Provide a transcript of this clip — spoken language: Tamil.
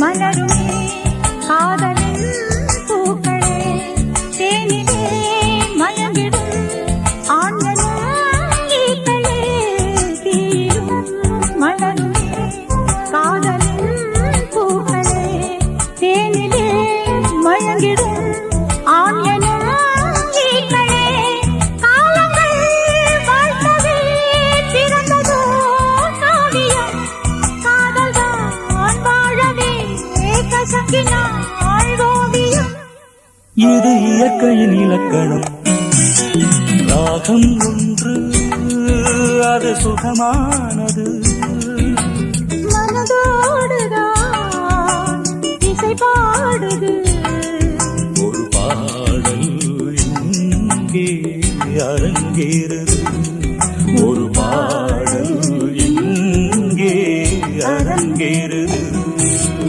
மலருமே காதலின் பூக்களே தேனிலே மயங்கிடும் ஆண்களும் ஈக்களே தீரும் மலருமே காதலின் பூக்களே தேனிலே மயங்கிடும் இது இயற்கையின் இலக்கணம் ராகம் ஒன்று அது சுகமானது மனதோடுதான் இசை பாடுது ஒரு பாடல் இங்கே அரங்கேறுது